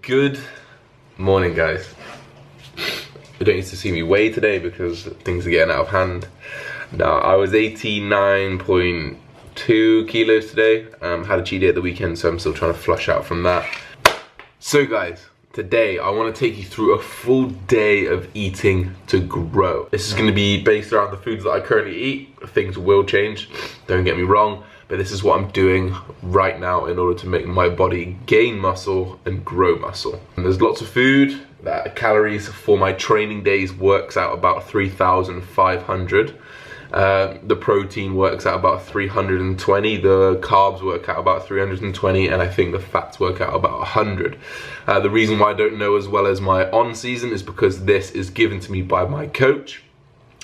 Good morning, guys. You don't need to see me weigh today because things are getting out of hand. Now, I was 89.2 kilos today. Had a cheat day at the weekend, so I'm still trying to flush out from that. So guys, today I want to take you through a full day of eating to grow. This is going to be based around the foods that I currently eat. Things will change, don't get me wrong, but this is what I'm doing right now in order to make my body gain muscle and grow muscle. And there's lots of food. That calories for my training days works out about 3,500. The protein works out about 320, the carbs work out about 320, and I think the fats work out about 100. The reason why I don't know as well as my on season is because this is given to me by my coach.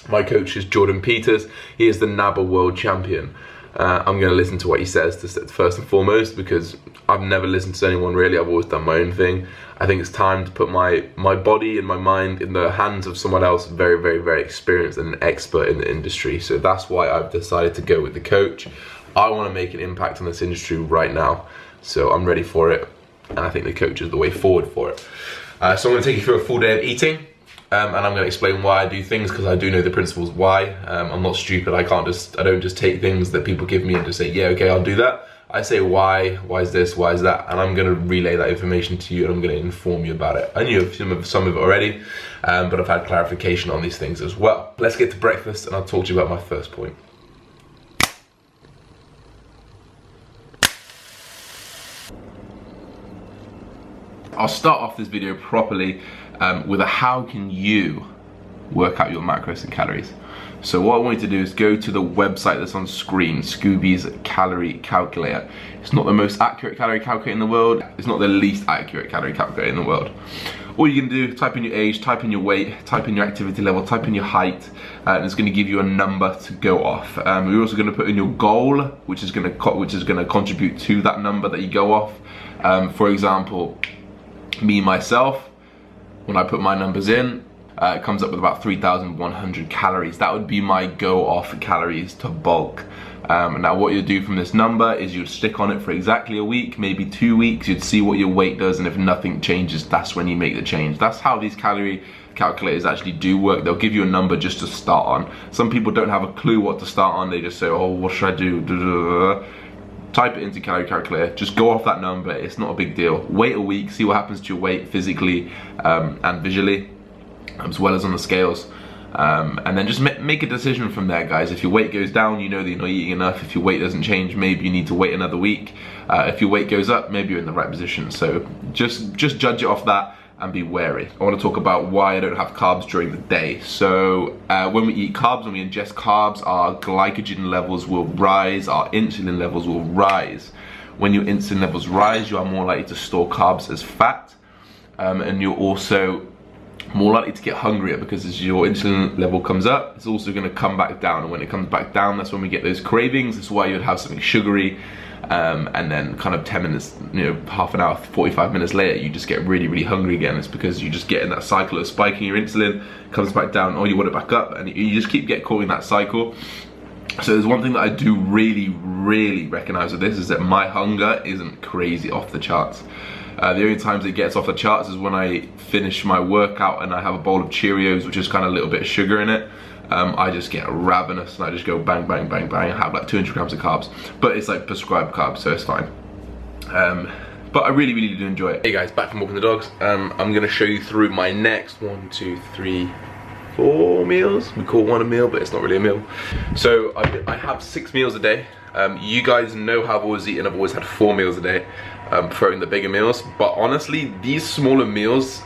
My coach is Jordan Peters. He is the NABBA world champion. I'm going to listen to what he says first and foremost, because I've never listened to anyone really. I've always done my own thing. I think it's time to put my body and my mind in the hands of someone else very, very, very experienced and an expert in the industry. So that's why I've decided to go with the coach. I want to make an impact on this industry right now. So I'm ready for it. And I think the coach is the way forward for it. So I'm going to take you through a full day of eating. And I'm going to explain why I do things, because I do know the principles why. I'm not stupid. I don't just take things that people give me and just say, yeah, okay, I'll do that. I say why is this, why is that, and I'm going to relay that information to you, and I'm going to inform you about it. I knew some of it already, but I've had clarification on these things as well. Let's get to breakfast and I'll talk to you about my first point. I'll start off this video properly with a how can you work out your macros and calories. So what I want you to do is go to the website that's on screen, Scooby's Calorie Calculator. It's not the most accurate calorie calculator in the world. It's not the least accurate calorie calculator in the world. All you can do, type in your age, type in your weight, type in your activity level, type in your height, and it's going to give you a number to go off. We're also going to put in your goal, which is going to contribute to that number that you go off. For example, me myself, when I put my numbers in, it comes up with about 3,100 calories. That would be my go off calories to bulk. Now what you'll do from this number is you'd stick on it for exactly a week, maybe 2 weeks. You'd see what your weight does, and if nothing changes, that's when you make the change. That's how these calorie calculators actually do work. They'll give you a number just to start on. Some people don't have a clue what to start on. They just say, oh, what should I do? Type it into calorie calculator, just go off that number. It's not a big deal. Wait a week, see what happens to your weight physically and visually, as well as on the scales, and then just make a decision from there, guys. If your weight goes down, you know that you're not eating enough. If your weight doesn't change, maybe you need to wait another week. If your weight goes up, maybe you're in the right position. So just judge it off that and be wary. I want to talk about why I don't have carbs during the day. So when we eat carbs, when we ingest carbs, our glycogen levels will rise, our insulin levels will rise. When your insulin levels rise, you are more likely to store carbs as fat, and you're also more likely to get hungrier, because as your insulin level comes up, it's also going to come back down, and when it comes back down, that's when we get those cravings. That's why you'd have something sugary, and then kind of 10 minutes, half an hour, 45 minutes later, you just get really, really hungry again. It's because you just get in that cycle of spiking your insulin, comes back down, or you want it back up, and you just keep caught in that cycle. So there's one thing that I do really, really recognize with this, is that my hunger isn't crazy off the charts. The only times it gets off the charts is when I finish my workout and I have a bowl of Cheerios, which is kind of a little bit of sugar in it. I just get ravenous and I just go bang, bang, bang, bang. I have like 200 grams of carbs, but it's like prescribed carbs, so it's fine. But I really, really do enjoy it. Hey guys, back from walking the dogs. I'm gonna show you through my next 4 meals. We call one a meal, but it's not really a meal. So I have 6 meals a day. You guys know how I've always eaten. I've always had 4 meals a day, preferring the bigger meals. But honestly, these smaller meals,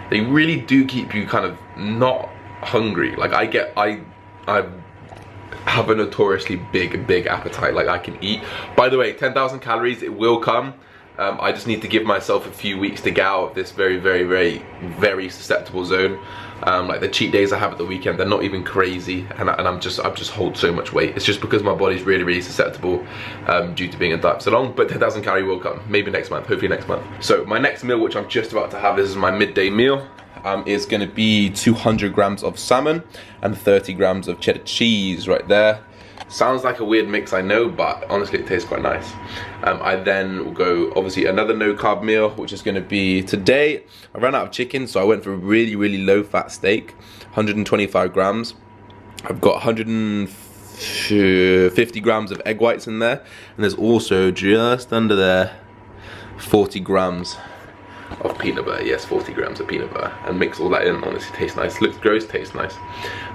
they really do keep you kind of not hungry. Like I have a notoriously big appetite. Like I can eat. By the way, 10,000 calories, it will come. I just need to give myself a few weeks to get out of this very, very, very, very susceptible zone. Like the cheat days I have at the weekend, they're not even crazy, and I've just hold so much weight. It's just because my body's really, really susceptible due to being in diet for so long. But 10,000 calorie will come, maybe next month, hopefully next month. So my next meal, which I'm just about to have, this is my midday meal, is going to be 200 grams of salmon and 30 grams of cheddar cheese right there. Sounds like a weird mix, I know, but honestly it tastes quite nice. I then will go, obviously, another no carb meal, which is gonna be today. I ran out of chicken, so I went for a really, really low fat steak, 125 grams. I've got 150 grams of egg whites in there, and there's also just under there 40 grams of peanut butter. Yes, 40 grams of peanut butter, and mix all that in. Honestly, tastes nice. Looks gross, tastes nice.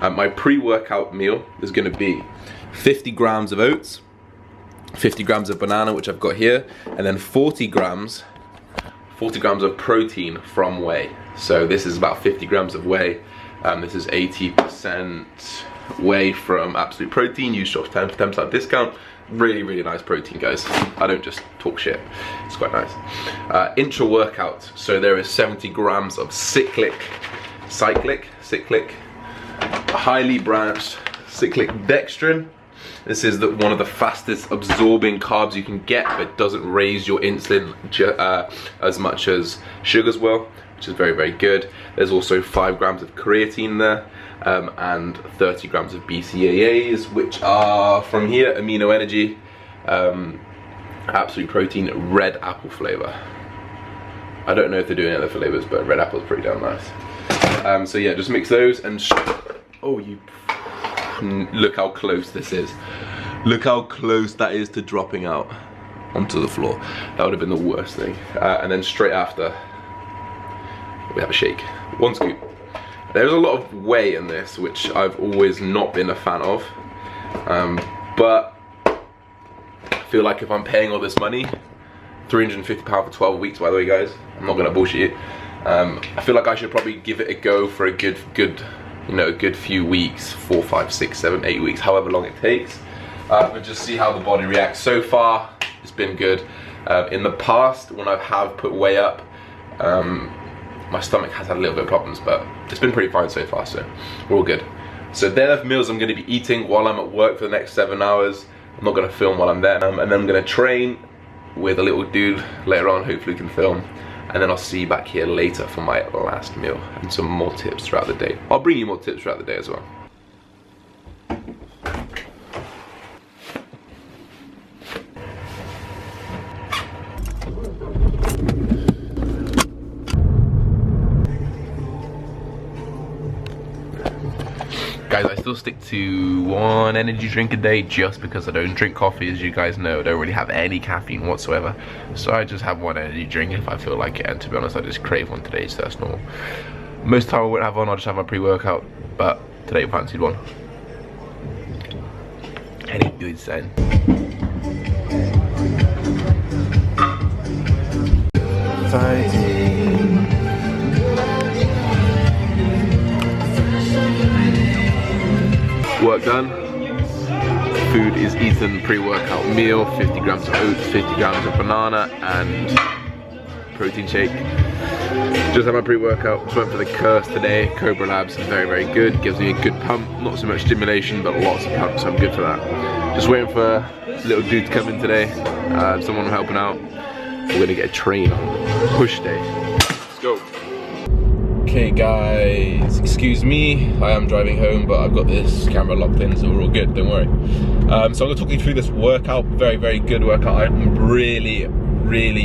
My pre-workout meal is gonna be 50 grams of oats, 50 grams of banana, which I've got here, and then 40 grams of protein from whey. So this is about 50 grams of whey. This is 80% whey from Absolute Protein. Use Shop 10% discount. Really, really nice protein, guys. I don't just talk shit. It's quite nice. Intra workout. So there is 70 grams of cyclic, highly branched cyclic dextrin. This is one of the fastest absorbing carbs you can get, but doesn't raise your insulin as much as sugars will, which is very, very good. There's also 5 grams of creatine there, and 30 grams of BCAAs, which are from here, Amino Energy, Absolute Protein, red apple flavor. I don't know if they're doing other flavors, but red apple is pretty damn nice. So yeah, just mix those and oh, you. Look how close this is. Look how close that is to dropping out onto the floor. That would have been the worst thing. And then straight after, we have a shake. 1 scoop. There's a lot of whey in this, which I've always not been a fan of. But I feel like if I'm paying all this money, £350 for 12 weeks, by the way, guys. I'm not gonna bullshit you. I feel like I should probably give it a go for a good you know, a good few weeks, 4, 5, 6, 7, 8 weeks, however long it takes, and just see how the body reacts. So far, it's been good. In the past, when I have put whey up, my stomach has had a little bit of problems, but it's been pretty fine so far, so we're all good. So they're the meals I'm gonna be eating while I'm at work for the next 7 hours. I'm not gonna film while I'm there, and then I'm gonna train with a little dude later on, hopefully we can film. And then I'll see you back here later for my last meal and some more tips throughout the day. I'll bring you more tips throughout the day as well. Guys, I still stick to 1 energy drink a day just because I don't drink coffee, as you guys know. I don't really have any caffeine whatsoever. So I just have 1 energy drink if I feel like it, and to be honest, I just crave one today, so that's normal. Most of the time I won't have one, I'll just have my pre-workout, but today I fancied one. Any good son. Fighting. Work done. Food is eaten, pre-workout meal, 50 grams of oats, 50 grams of banana, and protein shake. Just had my pre-workout, just went for the Curse today. Cobra Labs is very, very good. Gives me a good pump, not so much stimulation, but lots of pump, so I'm good for that. Just waiting for a little dude to come in today, someone helping out. We're gonna get a train on push day. Let's go. Okay guys, excuse me, I am driving home, but I've got this camera locked in, so we're all good, don't worry. So I'm gonna talk you through this workout, very, very good workout. I'm really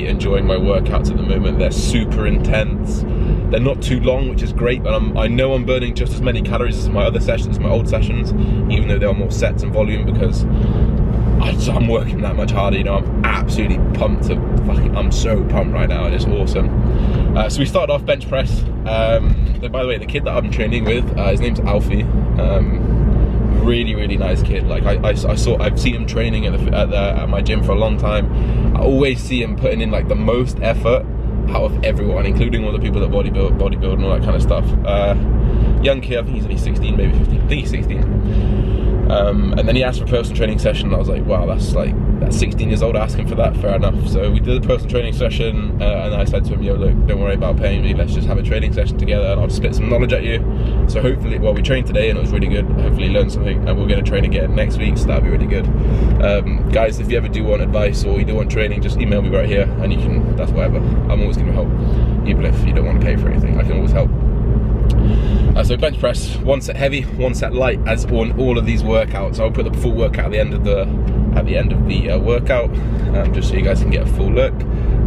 enjoying my workouts at the moment. They're super intense. They're not too long, which is great, but I know I'm burning just as many calories as my other sessions, my old sessions, even though they are more sets and volume, because I'm working that much harder, you know. I'm absolutely pumped to I'm so pumped right now, it's awesome. So we started off bench press. By the way, the kid that I'm training with, his name's Alfie. Really nice kid. Like I've seen him training at my gym for a long time. I always see him putting in like the most effort out of everyone, including all the people that bodybuild and all that kind of stuff. Young kid, I think he's only 16, maybe 15. I think he's 16. And then he asked for a personal training session, and I was like, wow, that's 16 years old asking for that, fair enough. So we did a personal training session, and I said to him, yo, look, don't worry about paying me, let's just have a training session together, and I'll spit some knowledge at you. So hopefully, well, we trained today, and it was really good. Hopefully you learned something, and we're gonna train again next week, so that'll be really good. Guys, if you ever do want advice, or you do want training, just email me right here, and you can, that's whatever. I'm always gonna help, even if you don't want to pay for anything, I can always help. So bench press, 1 set heavy, 1 set light, as on all of these workouts. I'll put the full workout at the end of the workout, just so you guys can get a full look.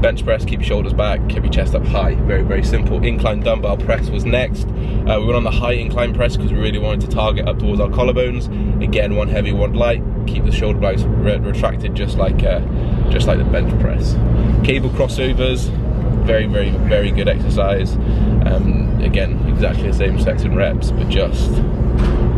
Bench press, keep your shoulders back, keep your chest up high. Very, very simple. Incline dumbbell press was next. We went on the high incline press because we really wanted to target up towards our collarbones. Again, 1 heavy, 1 light. Keep the shoulder blades retracted, just like the bench press. Cable crossovers. Very, very, very good exercise. Again, exactly the same sets and reps, but just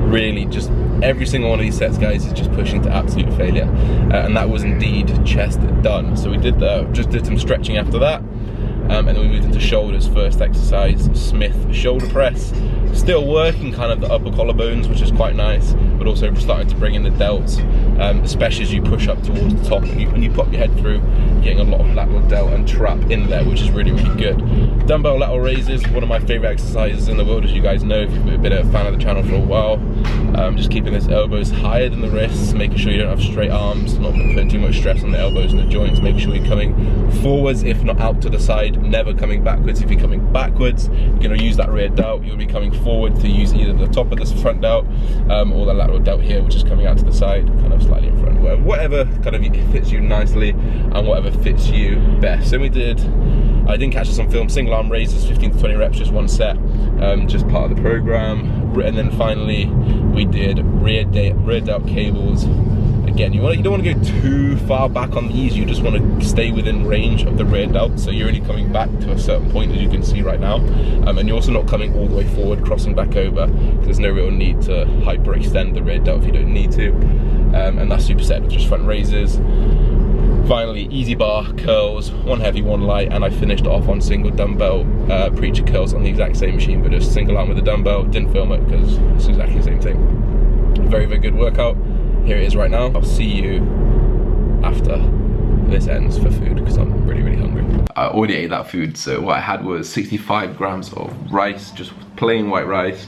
really just every single one of these sets, guys, is just pushing to absolute failure. And that was indeed chest done. So we did just did some stretching after that, and then we moved into shoulders. First exercise, Smith shoulder press. Still working kind of the upper collarbones, which is quite nice, but also starting to bring in the delts, especially as you push up towards the top and you pop your head through, getting a lot of lateral delt and trap in there, which is really, really good. Dumbbell lateral raises, one of my favorite exercises in the world, as you guys know if you've been a fan of the channel for a while. Just keeping those elbows higher than the wrists, making sure you don't have straight arms, not putting too much stress on the elbows and the joints, making sure you're coming forwards, if not out to the side, never coming backwards. If you're coming backwards, you're going to use that rear delt, you'll be coming forward to use either the top of this front delt or the lateral delt here, which is coming out to the side, kind of slightly in front, whatever kind of fits you nicely and whatever fits you best. So I didn't catch this on film, single arm raises, 15 to 20 reps, just 1 set, just part of the program. And then finally we did rear delt cables. Again, you don't want to go too far back on these, you just want to stay within range of the rear delt, so you're only coming back to a certain point, as you can see right now, and you're also not coming all the way forward, crossing back over. There's no real need to hyperextend the rear delt if you don't need to, and that's superset with just front raises. Finally, easy bar curls, 1 heavy, 1 light, and I finished off on single dumbbell preacher curls on the exact same machine, but just single arm with the dumbbell. Didn't film it because it's exactly the same thing. Very, very good workout. Here it is right now. I'll see you after this ends for food because I'm really, really hungry. I already ate that food, so what I had was 65 grams of rice, just plain white rice,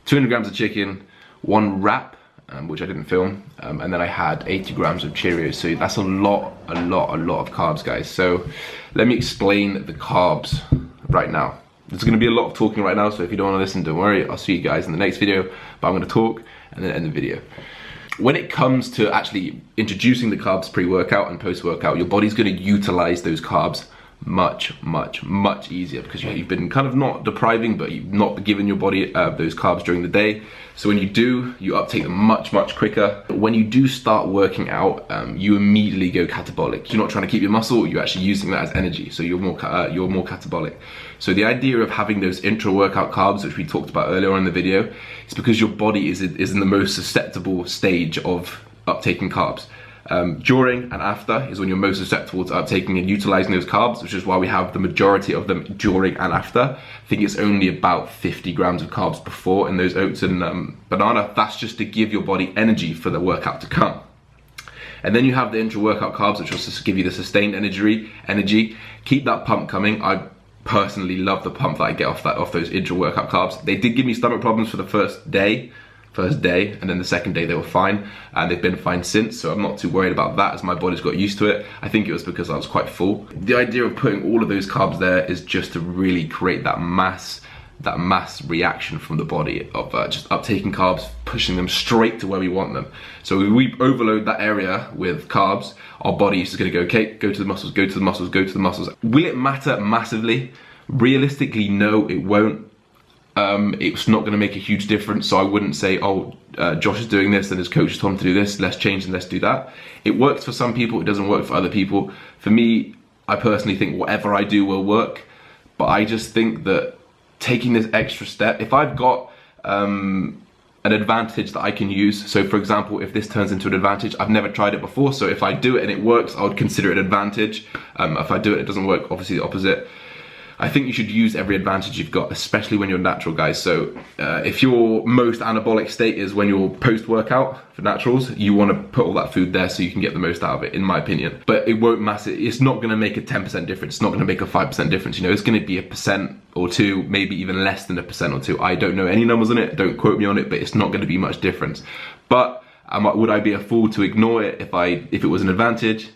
200 grams of chicken, 1 wrap, which I didn't film, and then I had 80 grams of Cheerios. So that's a lot of carbs, guys. So let me explain the carbs right now. There's going to be a lot of talking right now, so if you don't want to listen, don't worry. I'll see you guys in the next video, but I'm going to talk and then end the video. When it comes to actually introducing the carbs pre-workout and post-workout, your body's going to utilize those carbs much easier because you've been kind of not depriving, but you've not given your body those carbs during the day. So when you do, you uptake them much quicker. When you do start working out, you immediately go catabolic. You're not trying to keep your muscle, you're actually using that as energy, so you're more catabolic. So the idea of having those intra-workout carbs, which we talked about earlier on in the video, is because your body is in the most susceptible stage of uptaking carbs. During and after is when you're most susceptible to uptaking and utilizing those carbs, which is why we have the majority of them during and after. I think it's only about 50 grams of carbs before in those oats and banana. That's just to give your body energy for the workout to come. And then you have the intra-workout carbs, which will just give you the sustained energy. Keep that pump coming. I personally love the pump that I get off those intra-workout carbs. They did give me stomach problems for the first day, and then the second day they were fine, and they've been fine since, so I'm not too worried about that as my body's got used to it. I think it was because I was quite full. The idea of putting all of those carbs there is just to really create that mass reaction from the body of just uptaking carbs, pushing them straight to where we want them. So if we overload that area with carbs, our body is going to go, okay, go to the muscles, go to the muscles, go to the muscles. Will it matter massively? Realistically, no, it won't. It's not going to make a huge difference, so I wouldn't say, oh, Josh is doing this and his coach has told him to do this, let's change and let's do that. It works for some people, it doesn't work for other people. For me, I personally think whatever I do will work, but I just think that taking this extra step, if I've got an advantage that I can use, so for example, if this turns into an advantage, I've never tried it before, so if I do it and it works, I would consider it an advantage. If I do it, it doesn't work, obviously the opposite. I think you should use every advantage you've got, especially when you're natural, guys. So if your most anabolic state is when you're post-workout for naturals, you want to put all that food there so you can get the most out of it, in my opinion. But it won't matter. It's not going to make a 10% difference. It's not going to make a 5% difference. You know, it's going to be 1% or 2%, maybe even less than 1% or 2%. I don't know any numbers on it. Don't quote me on it, but it's not going to be much difference. But would I be a fool to ignore it if it was an advantage?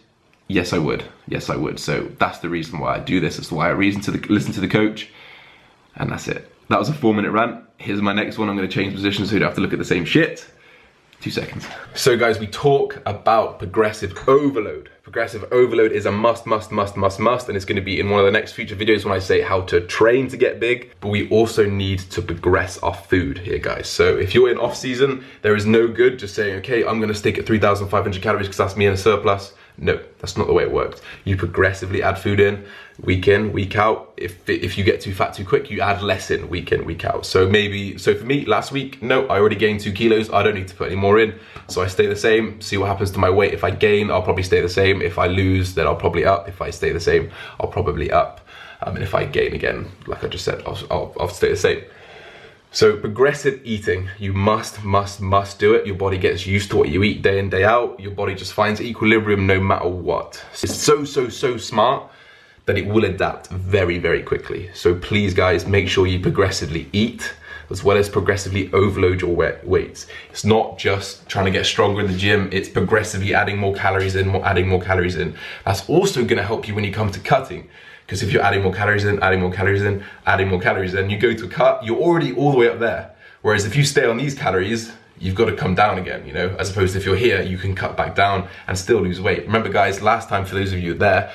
Yes, I would. Yes, I would. So that's the reason why I do this. That's why I listen to the coach, and that's it. That was a 4-minute rant. Here's my next one. I'm gonna change positions so you don't have to look at the same shit. 2 seconds. So guys, we talk about progressive overload. Progressive overload is a must, and it's gonna be in one of the next future videos when I say how to train to get big, but we also need to progress our food here, guys. So if you're in off season, there is no good just saying, okay, I'm gonna stick at 3,500 calories because that's me in a surplus. No, that's not the way it works. You progressively add food in, week out. If you get too fat too quick, you add less in, week out. So for me, last week, no, I already gained 2 kilos. I don't need to put any more in. So I stay the same, see what happens to my weight. If I gain, I'll probably stay the same. If I lose, then I'll probably up. If I stay the same, I'll probably up. And if I gain again, like I just said, I'll stay the same. So progressive eating, you must do it. Your body gets used to what you eat day in, day out. Your body just finds equilibrium no matter what. It's so smart that it will adapt very quickly. So please guys, make sure you progressively eat as well as progressively overload your weights. It's not just trying to get stronger in the gym, it's progressively adding more calories in, adding more calories in. That's also gonna help you when you come to cutting. Because if you're adding more calories in, adding more calories in, adding more calories in, you go to a cut, you're already all the way up there. Whereas if you stay on these calories, you've got to come down again, you know? As opposed to if you're here, you can cut back down and still lose weight. Remember guys, last time, for those of you there,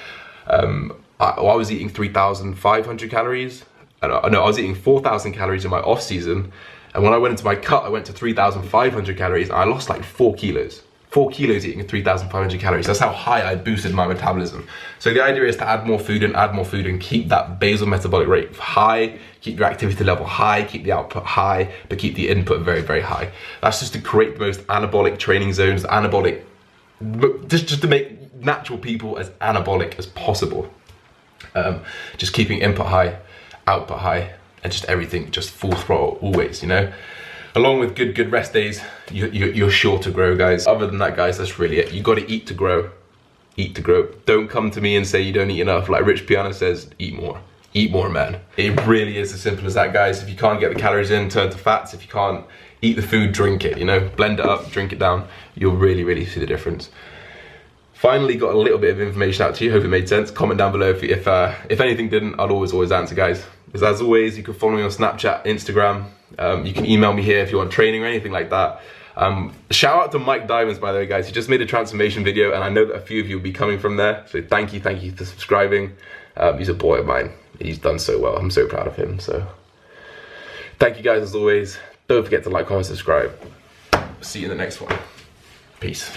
I was eating 3,500 calories. No, I was eating 4,000 calories in my off season. And when I went into my cut, I went to 3,500 calories and I lost like 4 kilos. 4 kilos eating at 3,500 calories. That's how high I boosted my metabolism. So the idea is to add more food and keep that basal metabolic rate high, keep your activity level high, keep the output high, but keep the input very high. That's just to create the most anabolic training zones, just to make natural people as anabolic as possible. Just keeping input high, output high, and just everything just full throttle always, you know? Along with good rest days, you're sure to grow, guys. Other than that, guys, that's really it. You gotta eat to grow. Eat to grow. Don't come to me and say you don't eat enough. Like Rich Piana says, eat more. Eat more, man. It really is as simple as that, guys. If you can't get the calories in, turn to fats. If you can't eat the food, drink it, you know? Blend it up, drink it down. You'll really see the difference. Finally, got a little bit of information out to you. Hope it made sense. Comment down below if anything didn't. I'll always answer, guys. As always, you can follow me on Snapchat, Instagram. You can email me here if you want training or anything like that. Shout out to Mike Diamonds, by the way, guys. He just made a transformation video, and I know that a few of you will be coming from there. So thank you for subscribing. He's a boy of mine. He's done so well. I'm so proud of him. So thank you, guys, as always. Don't forget to like, comment, subscribe. See you in the next one. Peace.